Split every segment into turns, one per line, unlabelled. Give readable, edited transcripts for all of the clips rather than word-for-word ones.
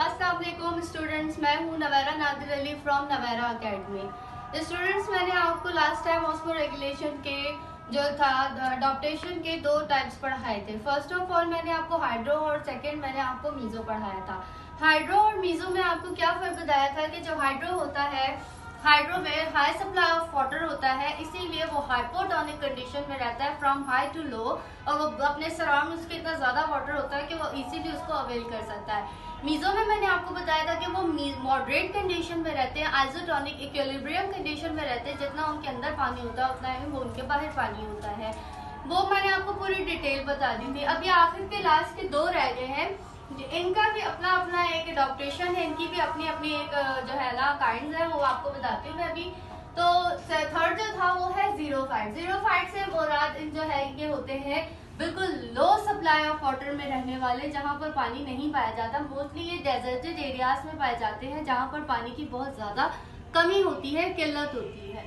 अस्सलाम वालेकुम स्टूडेंट्स, मैं हूं Navera Nadir Ali from Navera academy. Students, मैंने आपको लास्ट टाइम ऑस्मो रेगुलेशन के जो था अडॉप्टेशन के दो टाइप्स पढ़ाए थे। फर्स्ट ऑफ ऑल मैंने आपको हाइड्रो और सेकंड मैंने आपको मीजो पढ़ाया था। हाइड्रो और मीजो में आपको क्या फर्क बताया था कि जो हाइड्रो होता है, हाइड्रो में हाई सप्लाई ऑफ वाटर होता है, इसीलिए वो हाइपोटोनिक कंडीशन में रहता है फ्रॉम हाई टू लो, और वो अपने सराउंड उसके इतना ज्यादा वाटर होता है कि वो इजीली उसको अवेल कर सकता है। मीजो में मैंने आपको बताया था कि वो मॉडरेट कंडीशन में रहते हैं, आइसोटोनिक इक्विलिब्रियम कंडीशन में रहते हैं। जितना उनके अंदर पानी होता है उतना ही वो उनके बाहर पानी होता है। वो मैंने आपको पूरी डिटेल बता दी थी। अब ये आखिर के लास्ट के दो रह गए हैं, इनका भी अपना अपना एक अडॉप्टेशन है, इनकी भी अपनी अपनी एक जो है ना काइंड है, वो आपको बताती हूँ मैं अभी। तो थर्ड जो था वो है 0 फाइट। 0 फाइट से मुराद जो है ये होते हैं बिल्कुल लो सप्लाई ऑफ वाटर में रहने वाले, जहाँ पर पानी नहीं पाया जाता। मोस्टली ये डेजर्टेड एरियाज में पाए जाते हैं जहाँ पर पानी की बहुत ज्यादा कमी होती है, किल्लत होती है।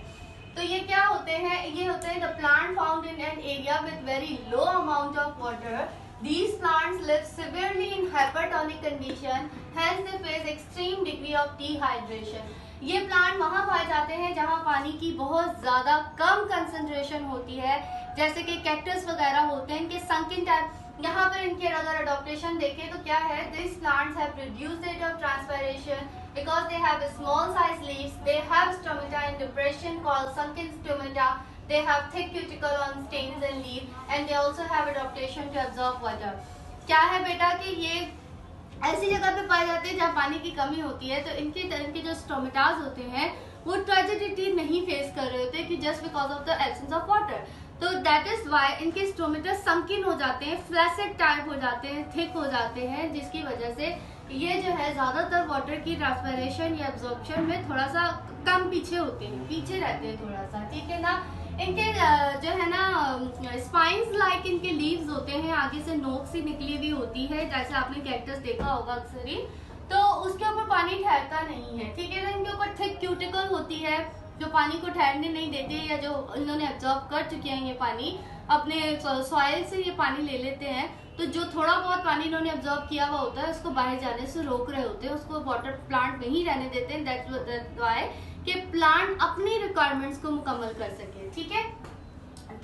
तो ये क्या होते हैं, ये होते हैं the plant found in an area with very low amount of water. These plants live severely in hypertonic condition, hence they face extreme degree of dehydration. ये प्लांट वहाँ पाए जाते हैं जहाँ पानी की बहुत ज्यादा कम कंसंट्रेशन होती है, जैसे कि कैक्टस वगैरह होते हैं। इनके sunken टाइप, यहाँ पर इनके अगर अडॉप्टेशन देखें तो क्या है, these plants have reduced rate of transpiration because they have small size leaves. They have stomata in depression called sunken stomata. They have thick cuticle on stems and leaf, and they also have adaptation to absorb water. क्या है बेटा कि ये ऐसी जगह पे पाए जाते हैं जहाँ पानी की कमी होती है, तो इनके जो स्टोमेटाज होते हैं वो ट्रेजिडिटी नहीं फेस कर रहे होते कि just because of the absence of water. तो दैट इज वाई इनके स्टोमेटा संकिन हो जाते हैं, फ्लैसेड टाइप हो जाते हैं, थिक हो जाते हैं, जिसकी वजह से ये जो है ज्यादातर वाटर की ट्रांसपिरेशन या एब्जॉर्प्शन में थोड़ा सा कम पीछे होते हैं, पीछे रहते हैं थोड़ा सा, ठीक है ना। इनके जो है ना स्पाइंस लाइक इनके लीव्स होते हैं, आगे से नोक सी निकली हुई होती है, जैसे आपने कैक्टस देखा होगा अक्सर ही। तो उसके ऊपर पानी ठहरता नहीं है, ठीक है ना। इनके ऊपर थिक क्यूटिकल होती है जो पानी को ठहरने नहीं देते, या जो इन्होंने एब्जॉर्ब कर चुके हैं ये पानी, अपने सॉइल से ये पानी ले लेते हैं। तो जो थोड़ा बहुत पानी इन्होंने एब्जॉर्ब किया हुआ होता है उसको बाहर जाने से रोक रहे होते हैं, उसको वाटर प्लांट नहीं रहने देते हैं। दैट्स व्हाई कि प्लांट अपनी रिक्वायरमेंट्स को मुकम्मल कर सके, ठीक है।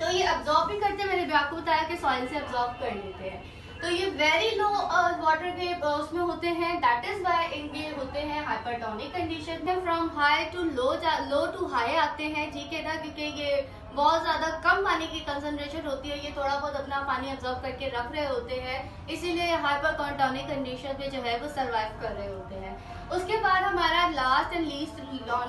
तो ये एब्जॉर्ब भी करते हैं, मैंने भी आपको बताया कि सॉइल से एब्जॉर्ब कर लेते हैं। तो ये वेरी लो वाटर के उसमें होते हैं, दैट इज व्हाई इनके होते हैं हाइपरटोनिक कंडीशन में। From high to low to high आते हैं, ठीक है ना, क्योंकि ये बहुत ज्यादा कम पानी की कंसंट्रेशन होती है, ये थोड़ा बहुत अपना पानी एब्जॉर्ब करके रख रहे होते हैं, इसीलिए हाइपरटोनिक कंडीशन में जो है वो सर्वाइव कर रहे होते हैं। उसके बाद हमारा last and least,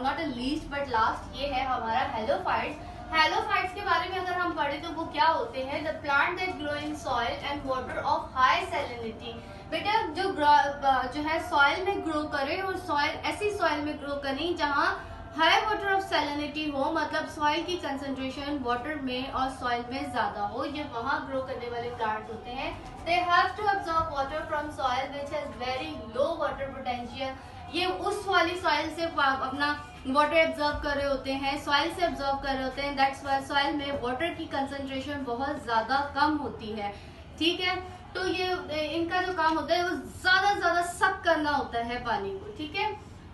not a least but last, ये है हमारा हेलोफाइट्स। हेलोफाइट्स के बारे में अगर हम पढ़ें तो वो क्या होते हैं, the plant that grow in soil and water of high salinity. बेटा जो है सॉइल में ग्रो करे, और सॉइल ऐसी सॉइल में ग्रो करें जहाँ हाई वाटर ऑफ सैलिनिटी हो, मतलब सॉइल की कंसंट्रेशन वाटर में और सॉइल में ज्यादा हो, ये वहाँ ग्रो करने वाले प्लांट्स होते हैं। They have to absorb water from soil which has very low water potential. ये उस वाली सॉइल से अपना वाटर एब्जॉर्ब कर रहे होते हैं, सॉइल से एब्जॉर्ब कर रहे होते हैं। दैट्स व्हाई सॉइल में वाटर की कंसंट्रेशन बहुत ज्यादा कम होती है, ठीक है। तो ये इनका जो काम होता है वो ज्यादा सक करना होता है पानी को, ठीक है।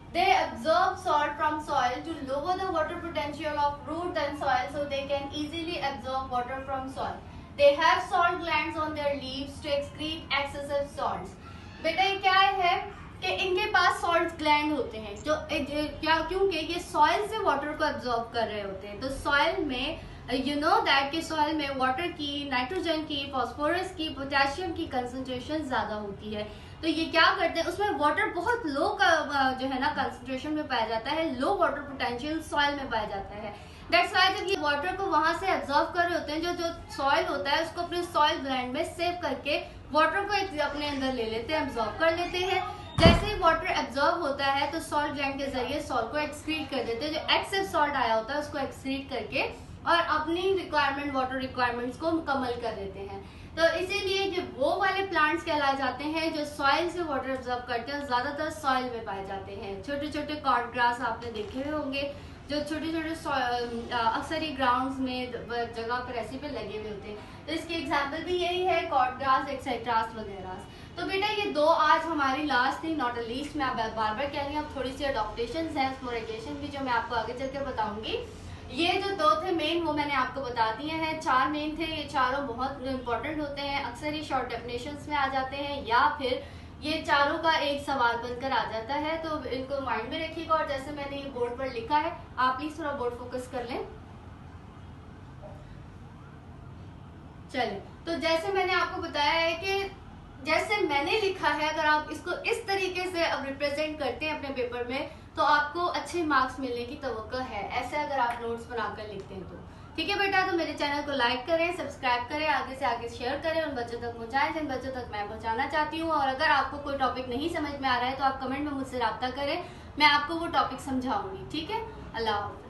They absorb salt from soil to lower the water potential of root and soil, so they can easily absorb water from soil. They have salt glands on their leaves to excrete excessive salts. बेटा ये क्या है कि इनके पास salt gland होते हैं जो क्या, क्योंकि ये सॉइल से वाटर को एब्जॉर्ब कर रहे होते हैं। तो सॉइल में यू नो दैट कि सॉइल में वाटर की, नाइट्रोजन की, फास्फोरस की, पोटेशियम की कंसंट्रेशन ज्यादा होती है। तो ये क्या करते हैं, उसमें वाटर बहुत लो का जो है ना कंसंट्रेशन में पाया जाता है, लो वाटर पोटेंशियल सॉइल में पाया जाता है। दैट्स व्हाई जब ये वाटर को वहां से एब्जॉर्ब कर रहे होते हैं, जो सॉइल होता है उसको अपने सॉइल ग्लैंड में सेव करके वाटर को अपने अंदर ले लेते हैं, एब्जॉर्ब कर लेते हैं। जैसे ही वाटर एब्जॉर्ब होता है तो सॉल्ट ग्लैंड के जरिए सॉल्ट को एक्सक्रीट कर देते हैं, जो एक्सेस सॉल्ट आया होता है उसको एक्सक्रीट करके और अपनी रिक्वायरमेंट, वाटर रिक्वायरमेंट्स को मुकम्मल कर देते हैं। तो इसीलिए जो वो वाले प्लांट्स कहलाए जाते हैं जो सॉइल से वाटर एब्जॉर्ब करते हैं, ज्यादातर सॉइल में पाए जाते हैं। छोटे छोटे कॉर्ड ग्रास आपने देखे हुए होंगे, जो छोटे छोटे अक्सर ही ग्राउंड्स में जगह पर ऐसे पे लगे हुए होते हैं। तो इसकी एग्जांपल भी यही है, कॉर्ड ग्रास एक्सेट्रास वगैरह। तो बेटा ये दो आज हमारी लास्ट थी, नॉट लीस्ट। मैं बार बार कह रही हूँ, अब थोड़ी सी अडॉप्टेशन है, ऑस्मोरेगुलेशन की, जो मैं आपको आगे चल के बताऊंगी। ये जो दो थे मेन, वो मैंने आपको बता दिए हैं। 4 मेन थे, ये चारों बहुत इंपॉर्टेंट होते हैं, अक्सर ही शॉर्ट डेफिनेशंस में आ जाते हैं या फिर ये चारों का एक सवाल बनकर आ जाता है, तो इनको माइंड में रखिएगा। और जैसे मैंने ये बोर्ड पर लिखा है, आप प्लीज थोड़ा बोर्ड फोकस कर लें। चलिए, तो जैसे मैंने आपको बताया है कि जैसे मैंने लिखा है, अगर आप इसको इस तरीके से अब रिप्रेजेंट करते हैं अपने पेपर में, तो आपको अच्छे मार्क्स मिलने की तवक्को है, ऐसे अगर आप नोट्स बनाकर लिखते हैं तो। ठीक है बेटा, तो मेरे चैनल को लाइक करें, सब्सक्राइब करें, आगे से आगे शेयर करें, उन बच्चों तक पहुंचाएं जिन बच्चों तक मैं पहुंचाना चाहती हूँ। और अगर आपको कोई टॉपिक नहीं समझ में आ रहा है तो आप कमेंट में मुझसे रब्ता करें, मैं आपको वो टॉपिक समझाऊंगी। ठीक है, अल्लाह हाफ़िज़।